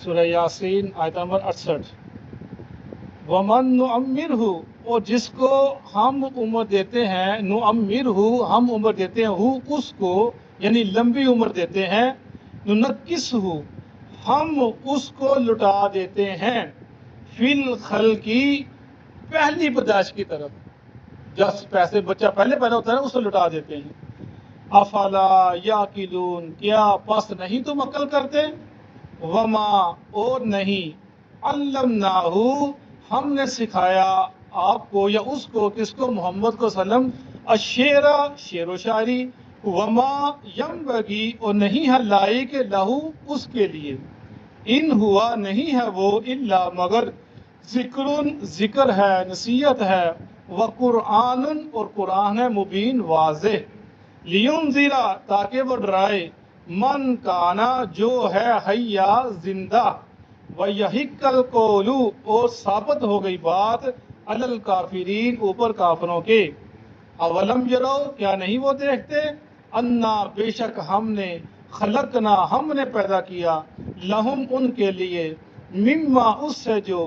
سورہ یاسین آیت نمبر 68۔ ومن نعمرہ، اور جس کو ہم عمر دیتے ہیں، نعمرہ ہم عمر دیتے ہیں، اس کو یعنی لمبی عمر دیتے ہیں، ننکسہ ہم اس کو لٹا دیتے ہیں، فی الخلق پہلی پیدائش کی طرف، جس پیسے بچہ پہلے پیدا ہوتا ہے نا، اسے لٹا دیتے ہیں۔ افلا یاقلون، کیا پس نہیں تم عقل کرتے؟ وما، اور نہیں، علمناہ ہم نے سکھایا آپ کو یا اس کو، کس کو؟ محمد کو وسلم، الشعر شعر و شاعری، وما ینبغی اور نہیں ہے لائق لہو اس کے لیے، ان ہوا نہیں ہے وہ الا مگر ذکر ہے، نصیحت ہے، وقرآن اور قرآن ہے، مبین واضح، لینذرا تاکہ وہ ڈرائے، من کانا جو ہے حیا زندہ، وَيَحِقَّ الْقَوْلُ اور ثابت ہو گئی بات، علی الکافرین اوپر کافروں کے، اولم یرو کیا نہیں وہ دیکھتے، انا بے شک ہم نے، خلقنا ہم نے پیدا کیا، لہم ان کے لیے، مما اس سے جو،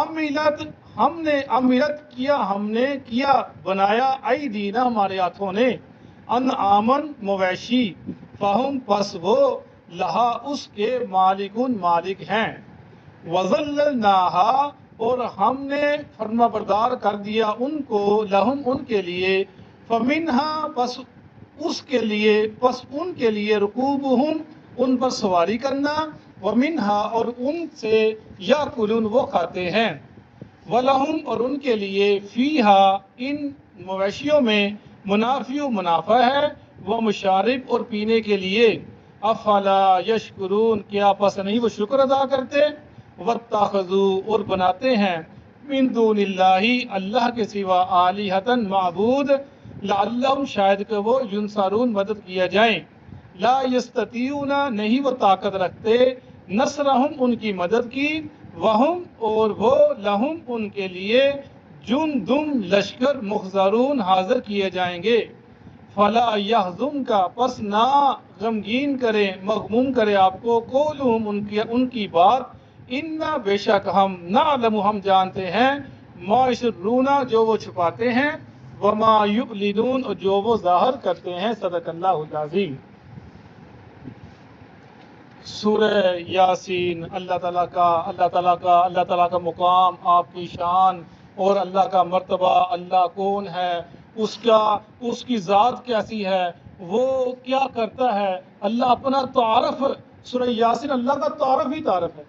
عملت ہم نے، عملت کیا ہم نے کیا بنایا، ایدینا ہمارے ہاتھوں نے، انعامن مویشی، فہم پس وہ، لہا اس کے مالکون مالک ہیں، وَظَلَّلْنَاهَا اور ہم نے فرما بردار کر دیا ان کو، لہم ان کے لیے، فَمِنْهَا پس اس کے لیے، پس ان کے لیے، رکوبہم ان پر سواری کرنا، وَمِنْهَا اور ان سے، یاکلون وہ کھاتے ہیں، وَلَهُمْ اور ان کے لیے، فِیہا ان مویشیوں میں، منافع منافع ہے، وہ مشارب اور پینے کے لیے، افلا یشکرون کیا پس نہیں وہ شکر ادا کرتے، واتخذوا اور بناتے ہیں، من دون اللہ اللہ کے سوا، آلہۃ معبود، لعلہم شاید کہ وہ، ینصرون مدد کیا جائیں، لا یستطیعون نہیں وہ طاقت رکھتے، نصرہم ان کی مدد کی، وہم اور وہ، لہم ان کے لیے، جندم لشکر، محضرون حاضر کیے جائیں گے، فلا یحزنک پس نہ غمگین کرے، مغموم کرے آپ کو، قولہم ان کی بات، انا بے شک ہم، نعلم ہم جانتے ہیں، ما یسرون جو وہ چھپاتے ہیں، وما یعلنون اور جو وہ ظاہر کرتے ہیں، صدق اللہ العظیم۔ سورہ یاسین، اللہ تعالیٰ کا مقام، آپ کی شان اور اللہ کا مرتبہ، اللہ کون ہے، اس کی ذات کیسی ہے، وہ کیا کرتا ہے، اللہ اپنا تعارف، سورہ یاسین اللہ کا تعارف ہی تعارف ہے،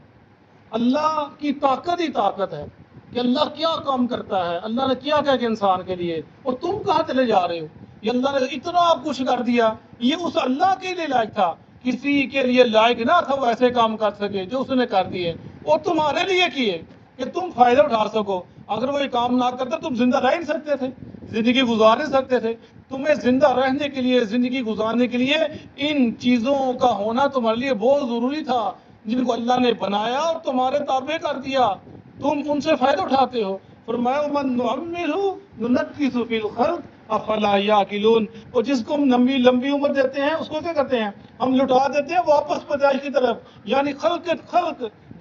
اللہ کی طاقت ہی طاقت ہے کہ اللہ کیا کام کرتا ہے، اللہ نے کیا کیا کہ انسان کے لیے، اور تم کہاں چلے جا رہے ہو، یہ اللہ نے اتنا کچھ کر دیا، یہ اس اللہ کے لیے لائق تھا، کسی کے لیے لائق نہ تھا وہ ایسے کام کر سکے جو اس نے کر دیے، اور تمہارے لیے کیے کہ تم فائدہ اٹھا سکو، اگر وہ یہ کام نہ کرتا تم زندہ رہ نہیں سکتے تھے، زندگی گزار نہیں سکتے تھے، تمہیں زندہ رہنے کے لیے، زندگی گزارنے کے لیے ان چیزوں کا ہونا تمہارے لیے بہت ضروری تھا، جن کو اللہ نے بنایا اور تمہارے تابع کر دیا، تم ان سے فائدہ اٹھاتے ہو، فرمایا وَمَن نُعَمِّرْهُ نُنَكِّسُ فِي الْخَلْقِ أَفَلَا يَعْقِلُونَ، اور جس کو ہم لمبی عمر دیتے ہیں اس کو کیا کرتے ہیں، ہم لٹا دیتے ہیں واپس پیدائش کی طرف، یعنی خلق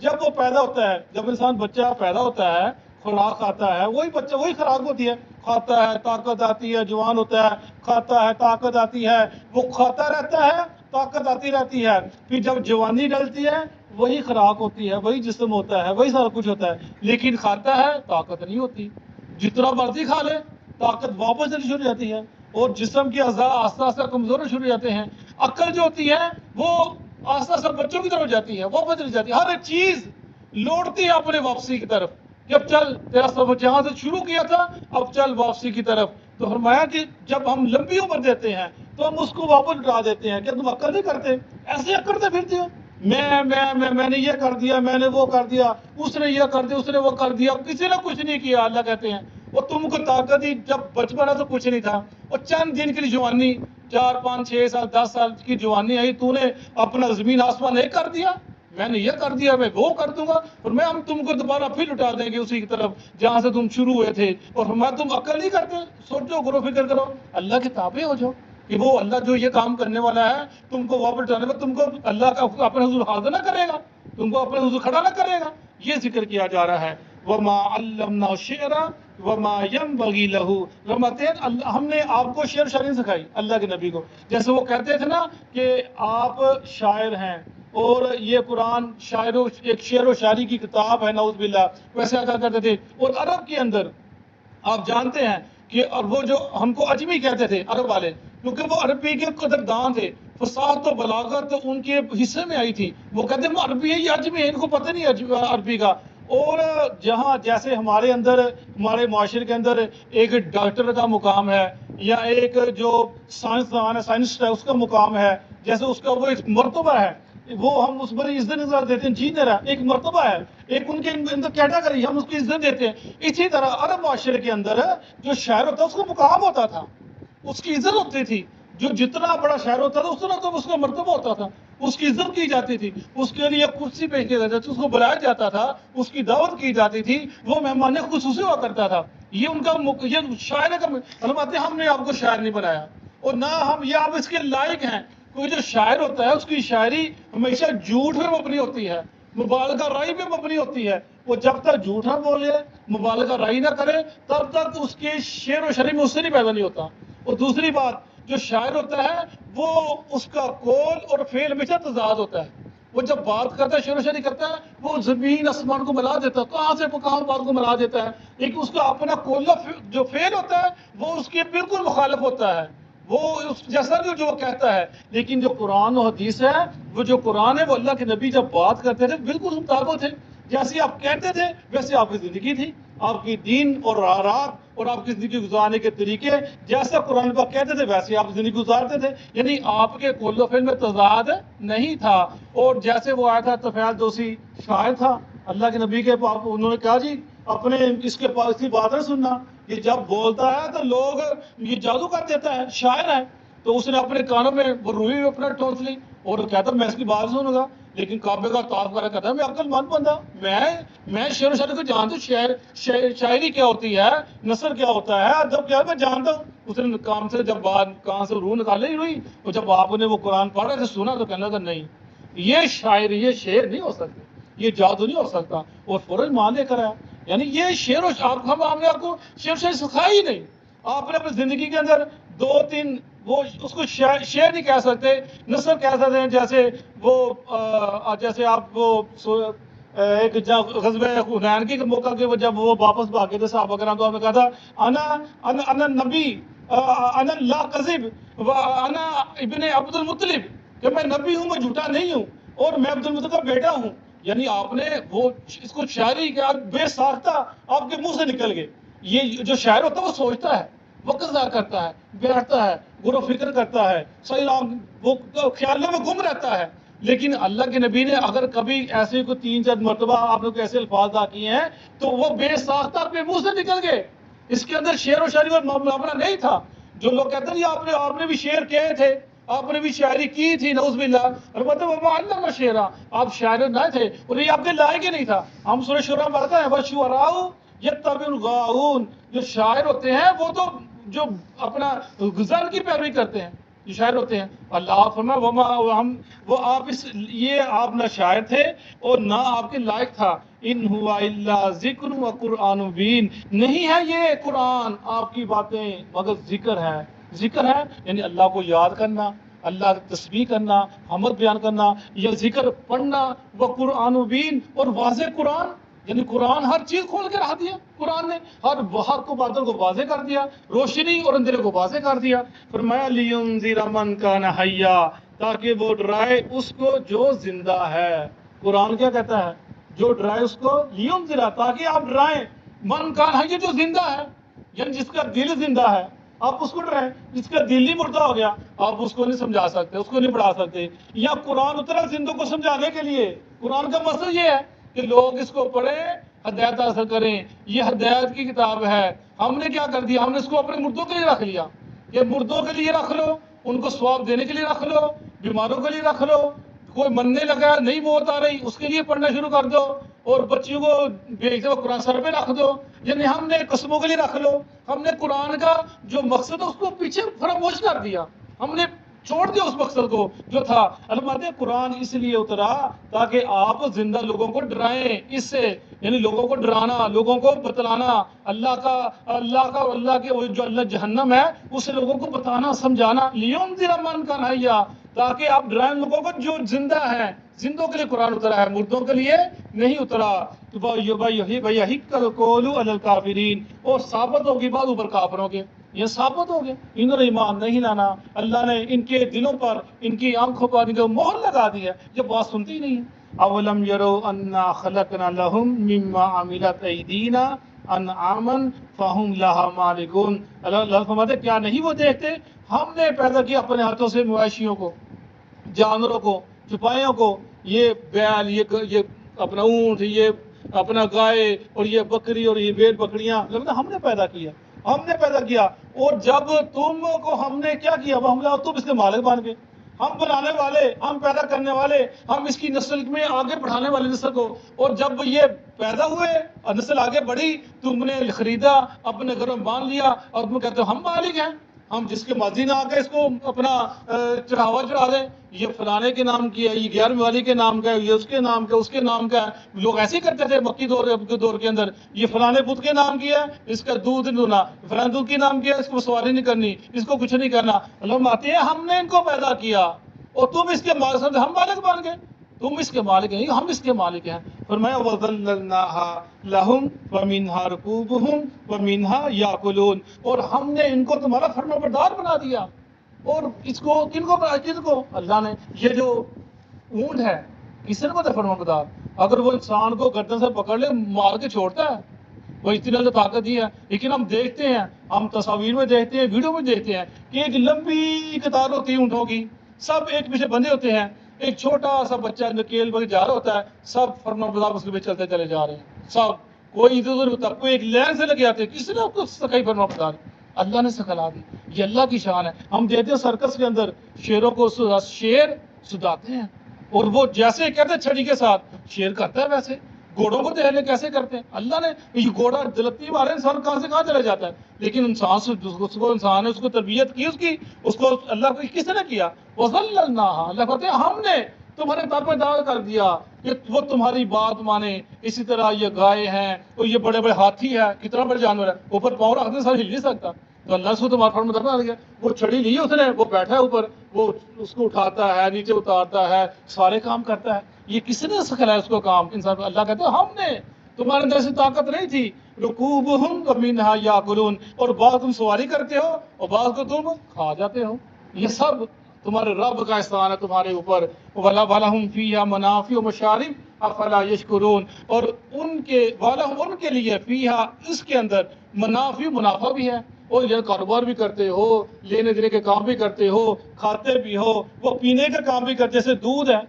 جب وہ پیدا ہوتا ہے، جب انسان بچہ پیدا ہوتا ہے، خوراک کھاتا ہے، وہی بچہ وہی خوراک ہوتی ہے، کھاتا ہے طاقت آتی ہے، جوان ہوتا ہے، کھاتا ہے طاقت آتی ہے، وہ کھاتا رہتا ہے، طاقت آتی رہتی ہے، پھر جب جوانی ڈلتی ہے وہی خوراک ہوتی ہے، وہی جسم ہوتا ہے، وہی سارا کچھ ہوتا ہے، لیکن کھاتا ہے طاقت نہیں ہوتی، جتنا مرضی کھا لے طاقت واپس چلی شروع ہو جاتی ہے، اور جسم کے اعضاء آہستہ آہستہ کمزور شروع ہو جاتے ہیں، عقل جو ہوتی ہے وہ آہستہ آہستہ بچوں کی طرف جاتی ہے، واپس چلی جاتی ہے، ہر ایک چیز لوٹتی ہے اپنے واپسی کی طرف، جب چل تیرا سفر جہاں سے شروع کیا تھا اب چل واپسی کی طرف، تو فرمایا کہ جب ہم لمبی عمر دیتے ہیں تو ہم اس کو واپس لٹا دیتے ہیں، کیا تم عقل نہیں کرتے، ایسے ہی کرتے پھرتے ہو، میں نے یہ کر دیا، میں نے وہ کر دیا، اس نے یہ کر دیا، اس نے وہ کر دیا، کسی نے کچھ نہیں کیا، اللہ کہتے ہیں اور تم کو طاقت ہی جب بچپن ہے تو کچھ نہیں تھا، اور چند دن کی جوانی، 4 5 6 سال 10 سال کی جوانی آئی، تو نے اپنا زمین آسمان ایک کر دیا، میں نے یہ کر دیا، میں وہ کر دوں گا، اور میں ہم تم کو دوبارہ پھر لٹا دیں گے اسی کی طرف جہاں سے تم شروع ہوئے تھے، اور ہمارا تم عقل نہیں کرتے، سوچو غور و فکر کرو، اللہ کے تابع ہو جاؤ کہ وہ اللہ جو یہ کام کرنے والا ہے تم کو واپس لانے میں، تم کو اللہ کا اپنے حضور حاضر نہ کرے گا، تم کو اپنے حضور کھڑا نہ کرے گا. یہ ذکر کیا جا رہا ہے. وما علمنا الشعر وما ينبغي له. ہم نے آپ کو شعر و شاعری سکھائی اللہ کے نبی کو. جیسے وہ کہتے تھے نا کہ آپ شاعر ہیں اور یہ قرآن ایک شعر و شاعری کی کتاب ہے نعوذ باللہ، ویسے کہا کرتے تھے. اور عرب کے اندر آپ جانتے ہیں کہ اور وہ جو ہم کو اجمی کہتے تھے عرب والے، کیونکہ وہ عربی کے قدردان تھے، فصاحت و بلاغت ان کے حصے میں آئی تھی. وہ کہتے ہیں وہ عربی ہے، یہ اجمی ہے، ان کو پتہ نہیں عربی کا. اور جہاں جیسے ہمارے اندر ہمارے معاشرے کے اندر ایک ڈاکٹر کا مقام ہے یا ایک جو سائنسدان ہے سائنسسٹ ہے اس کا مقام ہے، جیسے اس کا وہ ایک مرتبہ ہے، وہ ہم اس پر عزت نظر دیتے ہیں. انجینئر ہے، ایک مرتبہ ہے، ایک ان کے اندر کیٹاگری، ہم اس کی عزت دیتے ہیں. اسی طرح عرب معاشرے کے اندر جو شاعر ہوتا ہے اس کا مقام ہوتا تھا، اس کی عزت ہوتی تھی. جو جتنا بڑا شاعر ہوتا تھا اتنا تو اس کا مرتبہ ہوتا تھا، اس کی عزت کی جاتی تھی، اس کے لیے کرسی پیش کی جاتی تھی، اس کو بلایا جاتا تھا، اس کی دعوت کی جاتی تھی، وہ مہمان خصوصی ہوا کرتا تھا. یہ ان کا یہ شاعر کا فرماتے ہیں ہم نے آپ کو شاعر نہیں بنایا اور نہ ہم یہ آپ اس کے لائق ہیں. کوئی جو شاعر ہوتا ہے اس کی شاعری ہمیشہ جھوٹ پہ مبنی ہوتی ہے، مبالغہ رائی پہ مبنی ہوتی ہے. وہ جب تک جھوٹ نہ بولے، مبالغہ رائی نہ کرے، تب تک اس کے شعر و شاعری میں اس سے نہیں پیدا نہیں ہوتا. اور دوسری بات، جو شاعر ہوتا ہے وہ اس کا قول اور فعل ہمیشہ تضاد ہوتا ہے. وہ جب بات کرتا ہے شعر و شاعری کرتا ہے وہ زمین آسمان کو ملا دیتا ہے، کہاں سے کہاں بات کو ملا دیتا ہے. لیکن اس کا اپنا قول جو فعل ہوتا ہے وہ اس کے بالکل مخالف ہوتا ہے، وہ جیسا بھی جو وہ کہتا ہے. لیکن جو قرآن و حدیث ہے، وہ جو قرآن ہے وہ اللہ کے نبی جب بات کرتے تھے بالکل مطابق تھے. جیسے آپ کہتے تھے ویسے آپ کی زندگی تھی، آپ کی دین اور رات اور آپ کی زندگی گزارنے کے طریقے جیسا قرآن پاک کہتے تھے ویسے آپ زندگی گزارتے تھے. یعنی آپ کے قول و فعل میں تضاد نہیں تھا. اور جیسے وہ آیا تھا طفیل دوسی شاعر تھا اللہ کے نبی کے پاس، انہوں نے کہا جی اپنے اس کے پاس کی بات نہ سننا، یہ جب بولتا ہے تو لوگ یہ جادو کر دیتا ہے، شاعر ہے. تو اس نے اپنے کانوں میں وہ روئی اپنا ٹونس لی اور کہتا میں اس کی بات سنوں گا. لیکن کعبے کا طواف کرا کہتا ہے میں عقل مند بندہ، میں شعر و شاعری کو جانتا ہوں، شاعری کیا ہوتی ہے، نثر کیا ہوتا ہے، ادب کیا ہے، میں جانتا ہوں. اس نے کام سے جب بات کہاں سے روح نکالے ہی ہوئی، اور جب آپ نے وہ قرآن پڑھا تو سنا تو کہنے لگا نہیں یہ شاعری یہ شعر نہیں ہو سکتے، یہ جادو نہیں ہو سکتا. اور فوراً مان لے کر آیا. یعنی یہ شعر و ہم نے آپ کو شعر و شاعری سکھائی ہی نہیں. آپ نے اپنی زندگی کے اندر دو تین وہ اس کو شعر نہیں کہہ سکتے، نثر کہہ سکتے ہیں. جیسے وہ جیسے آپ وہ ایک غزوہ حنین کے موقع کے جب وہ واپس بھاگے تھے صحابہ کرام، تو آپ نے کہا تھا انا نبی انا لا کذب و انا ابن عبد المطلب، کہ میں نبی ہوں، میں جھوٹا نہیں ہوں اور میں عبد المطلب کا بیٹا ہوں. یعنی آپ نے وہ اس کو شاعری کے بے ساختہ آپ کے منہ سے نکل گئے. یہ جو شاعر ہوتا ہے وہ سوچتا ہے، وقت ضائع کرتا ہے، بیٹھتا ہے، غور و فکر کرتا ہے، صحیح وہ خیالوں میں گم رہتا ہے. لیکن اللہ کے نبی نے اگر کبھی ایسے کوئی 3-4 مرتبہ آپ نے ایسے الفاظ ادا کیے ہیں تو وہ بے ساختہ اپنے منہ سے نکل گئے. اس کے اندر شعر و شاعری اور معاملہ نہیں تھا. جو لوگ کہتے ہیں آپ نے بھی شعر کہے تھے، آپ نے بھی شاعری کی تھی نعوذ باللہ، البتہ وہ معلم شعرا، آپ شاعر نہ تھے اور یہ آپ کے لائق ہی نہیں تھا. ہم سورہ شعراء میں پڑھتے ہیں وَالشُّعَرَاءُ يَتَّبِعُهُمُ الْغَاوُونَ، جو شاعر ہوتے ہیں وہ تو جو اپنا غزل کی پیروی کرتے ہیں، جو شاعر ہوتے ہیں. اللہ فرمایا وہ آپ یہ آپ نہ شاعر تھے اور نہ آپ کے لائق تھا. ان ہوا الا ذکر و قرآن مبین، نہیں ہے یہ قرآن آپ کی باتیں مگر ذکر ہے. ذکر ہے یعنی اللہ کو یاد کرنا، اللہ کی تسبیح کرنا، حمد بیان کرنا، یا ذکر پڑھنا. وہ قرآن مبین، اور واضح قرآن، یعنی قرآن ہر چیز کھول کے رکھ دیا. قرآن نے ہر حق کو باطل کو واضح کر دیا، روشنی اور اندھیرے کو واضح کر دیا. فرمایا لِيُنذِرَ مَن كَانَ حَيًّا، تاکہ وہ ڈرائے اس کو جو زندہ ہے. قرآن کیا کہتا ہے؟ جو ڈرائے اس کو، لِيُنذِرَ، تاکہ آپ ڈرائیں، من کان حی، جو زندہ ہے، یعنی جس کا دل زندہ ہے آپ اس کو ڈرائیں. جس کا دل ہی مردہ ہو گیا آپ اس کو نہیں سمجھا سکتے، اس کو نہیں پڑھا سکتے. یا قرآن اترا زندوں کو سمجھانے کے لیے. قرآن کا مقصد یہ ہے کہ لوگ اس کو پڑھیں، ہدایت حاصل کریں. یہ ہدایت کی کتاب ہے. ہم نے کیا کر دیا؟ ہم نے اس کو اپنے مردوں کے لیے رکھ لیا کہ مردوں کے لیے رکھ لو، ان کو ثواب دینے کے لیے رکھ لو، بیماروں کے لیے رکھ لو. کوئی مننے لگا نہیں موت آ رہی اس کے لیے پڑھنا شروع کر دو، اور بچیوں کو بھیجتے ہوئے قرآن سر پہ رکھ دو. یعنی ہم نے قسموں کے لیے رکھ لو. ہم نے قرآن کا جو مقصد ہے اس کو پیچھے فراموش کر دیا. ہم نے چھوڑ دیا اس مقصد کو جو تھا۔ علماء قرآن اس لیے اترا تاکہ آپ زندہ لوگوں کو ڈرائیں اس سے، یعنی لوگوں کو ڈرانا، لوگوں کو بتلانا اللہ کے جو اللہ جہنم ہے اسے لوگوں کو بتانا سمجھانا، لِيُنذِرَ مَن كَانَ حَيًّا، تاکہ آپ ڈرائیں لوگوں کو جو زندہ ہیں۔ زندوں کے لیے قرآن اترا ہے، مردوں کے لیے نہیں اترا۔ وَيَحِقَّ الْقَوْلُ عَلَى الْكَافِرِينَ، اور ثابت ہوگی بات اوپر کافروں کے، یہ ثابت ہو گیا انہوں نے ایمان نہیں لانا، اللہ نے ان کے دلوں پر، ان کی آنکھوں پر مہر لگا دی ہے، یہ بات سنتی ہی نہیں ہے۔ اولم یروا انا خلقنا لهم مما عملت ایدینا انعاما فهم لها مالکون، اللہ فرماتے ہیں کیا نہیں وہ دیکھتے ہم نے پیدا کیا اپنے ہاتھوں سے مویشیوں کو، جانوروں کو، چپائیوں کو، یہ بیل، یہ اپنا اونٹ، یہ اپنا گائے، اور یہ بکری، اور یہ بیل بکریاں ہم نے پیدا کیا، ہم نے پیدا کیا، اور جب تم کو ہم نے کیا کیا وہ ہم نے، تم اس کے مالک بن گئے، ہم بنانے والے، ہم پیدا کرنے والے، ہم اس کی نسل میں آگے بڑھانے والے نسل کو، اور جب یہ پیدا ہوئے اور نسل آگے بڑھی تم نے خریدا، اپنے گھر میں باندھ لیا، اور تم کہتے ہو ہم مالک ہیں، ہم جس کے مرضی نہ آ کے اس کو اپنا چڑھاوا چڑھا دیں، یہ فلانے کے نام کی ہے، یہ 11ویں والی کے نام کا ہے، یہ اس کے نام کا، اس کے نام کا ہے۔ لوگ ایسے ہی کرتے تھے مکی دور کے اندر، یہ فلانے بدھ کے نام کی ہے، اس کا دودھ نہیں ہونا، فلانے دودھ کے نام کی ہے، اس کو سواری نہیں کرنی، اس کو کچھ نہیں کرنا۔ اللہ آتے ہیں ہم نے ان کو پیدا کیا اور تم اس کے مالک، ہم مالک بن گئے، تم اس کے مالک ہیں، ہم اس کے مالک ہیں۔ فرمایا وَذَلَّلْنَاهَا لَهُمْ وَمِنْهَا رُكُوبُهُمْ وَمِنْهَا يَأْكُلُونَ، اور ہم نے ان کو تمہارا فرمانبردار بنا دیا، اور اس کو کن کو اللہ نے، یہ جو اونٹ ہے کس نے کو فرمانبردار، اگر وہ انسان کو گردن سے پکڑ لے مار کے چھوڑتا ہے، وہ اتنی زیادہ طاقت دی ہے، لیکن ہم دیکھتے ہیں، ہم تصاویر میں دیکھتے ہیں، ویڈیو میں دیکھتے ہیں کہ ایک لمبی قطار ہوتی ہے اونٹوں کی، سب ایک پیچھے بندے ہوتے ہیں، ایک چھوٹا سا بچہ نکیل بغیر جا رہا ہوتا ہے، سب فرمانبردار اس کے پیچھے چلتے چلے جا رہے ہیں، سب کوئی ادھر ادھر ہوتا، کوئی ایک لین سے لگے آتے ہیں، کس نے آپ کو سکھائی فرمانبردار، اللہ نے سکھلا دی، یہ اللہ کی شان ہے۔ ہم دیکھتے ہیں سرکس کے اندر شیروں کو شیر سداتے ہیں، اور وہ جیسے کہتے ہیں چھڑی کے ساتھ شیر کرتا ہے ویسے، گھوڑوں کو دیکھ لیں کیسے کرتے ہیں، اللہ نے یہ گھوڑا دلتی مارے انسان کہاں سے کہاں چلا جاتا ہے، لیکن انسان سے اس کو انسان نے اس کو تربیت کی، اس کو اللہ کو کس نے کیا، وَذَلَّلْنَاهَا، اللہ کہتے ہیں ہم نے تمہارے تابع دار کر دیا کہ وہ تمہاری بات مانے۔ اسی طرح یہ گائے ہیں، اور یہ بڑے بڑے ہاتھی ہے، کتنا بڑے جانور ہے، اوپر پاؤں رکھتے سر ہل نہیں سکتا، تو اللہ سے تمہارا فرمان بردار دیا، وہ چھڑی لی اس نے، وہ بیٹھا ہے اوپر، وہ اس کو اٹھاتا ہے، نیچے اتارتا ہے، سارے کام کرتا ہے، یہ کس نے سکھلایا اس کو کام انسان، اللہ کہتے ہیں ہم نے، تمہارے اندر سے طاقت نہیں تھی۔ رکوبہم ومنہا یاکلون، اور بعض تم سواری کرتے ہو اور بعض کو تم کھا جاتے ہو، یہ سب تمہارے رب کا احسان ہے تمہارے اوپر۔ وَلَهُمْ فِيهَا مَنَافِعُ وَمَشَارِبُ أَفَلَا يَشْكُرُونَ، اور ان کے لیے فیہا اس کے اندر منافع، منافع بھی ہے، اور یہ کاروبار بھی کرتے ہو، لینے دینے کے کام بھی کرتے ہو، کھاتے بھی ہو، وہ پینے کا کام بھی کرتے، جیسے دودھ ہے،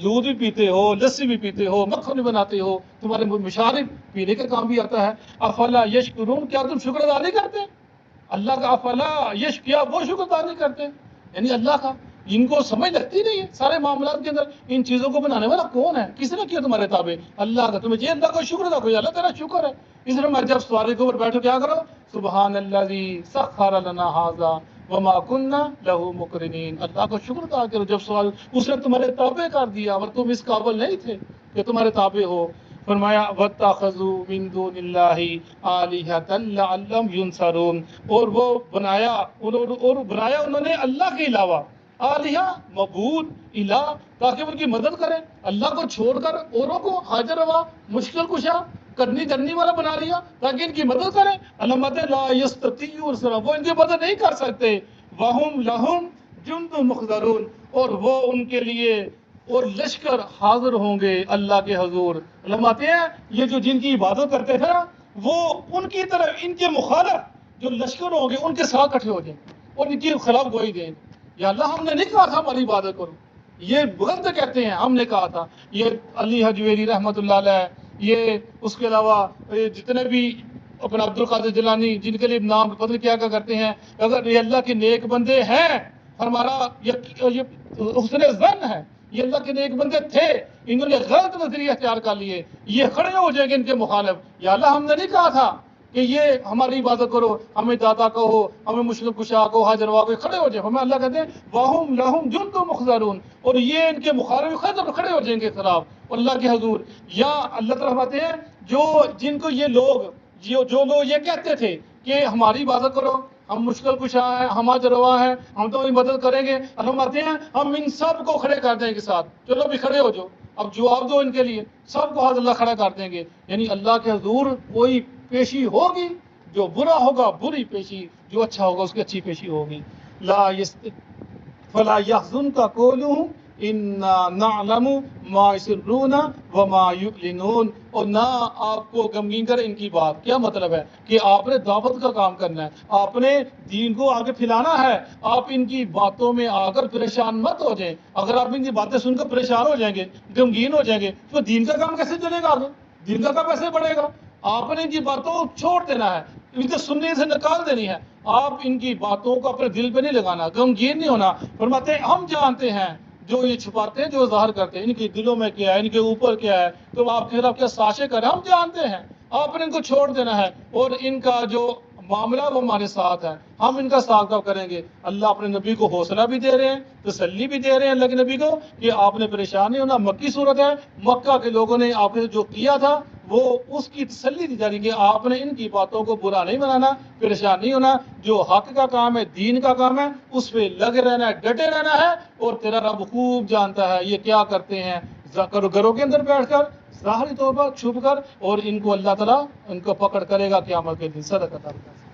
دودھ بھی پیتے ہو، لسی بھی پیتے ہو، مکھن بھی بناتے ہو، تمہارے مشارب پینے کا کام بھی آتا ہے۔ افلا یشکرون، کیا تم شکر ادا نہیں کرتے اللہ کا؟ افلا کیا وہ شکر ادا نہیں کرتے، یعنی اللہ کا ان کو سمجھ لگتی نہیں ہے سارے معاملات کے اندر، ان چیزوں کو بنانے والا کون ہے، کس نے کیا تمہارے تابع، اللہ کا، تمہیں یہ اللہ کا شکر ادا کرو، اللہ تیرا شکر ہے۔ اس لیے میں جب سواری کے اوپر بیٹھو کیا کرو، سبحان الذی سخر لنا ھذا وما كنا له مقرنین، اللہ کو شکر ادا کرو جب سوال اس نے تمہارے تابع کر دیا اور تم اس قابل نہیں تھے کہ تمہارے تابع ہو۔ فرمایا وَاتَّخَذُوا مِن دُونِ اللَّهِ آلِهَةً لَعَلَّهُمْ يُنصَرُونَ، اور وہ بنایا انہوں نے اللہ کے علاوہ آلیہ، معبود، الہ، تاکہ ان کی مدد کریں، اللہ کو چھوڑ کر اوروں کو حاجر روا، مشکل کشا، کرنی والا بنا لیا تاکہ ان کی مدد کریں۔ علامات لا یستطیعون، وہ ان کی مدد نہیں کر سکتے۔ وَهُمْ لَهُمْ جُنْدٌ مُحْضَرُونَ، اور وہ ان کے لیے اور لشکر حاضر ہوں گے اللہ کے حضور۔ علامات ہیں یہ جو جن کی عبادت کرتے تھے نا، وہ ان کی طرف ان کے مخالف جو لشکر ہوں گے ان کے ساتھ اکٹھے ہو جائیں اور ان کی خلاف گوئی دیں، یا اللہ ہم نے نہیں کہا تھا ہماری عبادت کرو، یہ غلط کہتے ہیں، ہم نے کہا تھا۔ یہ علی حجویری رحمۃ اللہ علیہ، یہ اس کے علاوہ جتنے بھی اپنا عبد القادر جیلانی جن کے لیے نام پتہ کیا کرتے ہیں، اگر یہ اللہ کے نیک بندے ہیں، ہمارا یہ حسن ظن ہے، یہ اللہ کے نیک بندے تھے، انہوں نے غلط نظریہ اختیار کر لیے، یہ کھڑے ہو جائیں گے ان کے مخالف، یا اللہ ہم نے نہیں کہا تھا کہ یہ ہماری عبادت کرو، ہمیں داتا کہو، ہمیں مشکل کشا کہو، حاضر روا کو کھڑے ہو جائے. ہمیں اللہ کہتے ہیں واہم لہم جند مخضرون، اور یہ ان کے مخالف کھڑے ہو جائیں گے خلاف اللہ کے حضور. یا اللہ تعالیٰ فرماتے ہیں جن کو یہ لوگ جو لوگ یہ کہتے تھے کہ ہماری عبادت کرو، ہم مشکل کشا ہیں، ہم حاضر روا ہیں، ہم تمہاری مدد کریں گے، اللہ فرماتے ہیں ہم ان سب کو کھڑے کر دیں گے ساتھ. چلو بھی کھڑے ہو جاؤ، اب جواب دو ان کے لیے. سب کو حضرت اللہ کھڑا کر دیں گے. یعنی اللہ کے حضور کوئی پیشی ہوگی، جو برا ہوگا بری پیشی، جو اچھا ہوگا اس کی اچھی پیشی ہوگی. فلا يحزنك قولهم انا نعلم ما يسرون وما يعلنون. اور نہ آپ کو غمگین کرے ان کی بات. کیا مطلب ہے کہ آپ نے دعوت کا کام کرنا ہے، آپ نے دین کو آگے پھیلانا ہے. آپ ان کی باتوں میں آ کر پریشان مت ہو جائیں. اگر آپ ان کی باتیں سن کر پریشان ہو جائیں گے، غمگین ہو جائیں گے، تو دین کا کام کیسے چلے گا آگے؟ دین کا کام کیسے بڑھے گا؟ آپ نے ان کی باتوں کو چھوڑ دینا ہے، ان کے سننے سے نکال دینی ہے. آپ ان کی باتوں کو اپنے دل پہ نہیں لگانا، غمگین نہیں ہونا. فرماتے ہیں ہم جانتے ہیں جو یہ چھپاتے ہیں، جو ظاہر کرتے ہیں، ان کے دلوں میں کیا ہے، ان کے اوپر کیا ہے، تو آپ کے خلاف کیا سازشیں کریں ہم جانتے ہیں. آپ نے ان کو چھوڑ دینا ہے، اور ان کا جو معاملہ وہ ہمارے ساتھ ہے، ہم ان کا ساتھ کب کریں گے. اللہ اپنے نبی کو حوصلہ بھی دے رہے ہیں، تسلی بھی دے رہے ہیں اللہ کے نبی کو کہ آپ نے پریشان نہیں ہونا. مکی صورت ہے، مکہ کے لوگوں نے آپ نے جو کیا تھا وہ اس کی تسلی دی جا رہی ہے کہ آپ نے ان کی باتوں کو برا نہیں بنانا، پریشان نہیں ہونا. جو حق کا کام ہے، دین کا کام ہے، اس پہ لگے رہنا ہے، ڈٹے رہنا ہے. اور تیرا رب خوب جانتا ہے یہ کیا کرتے ہیں گھروں کے اندر بیٹھ کر، ظاہری طور پر چھپ کر، اور ان کو اللہ تعالیٰ ان کو پکڑ کرے گا قیامت کے دن. صدق اللہ.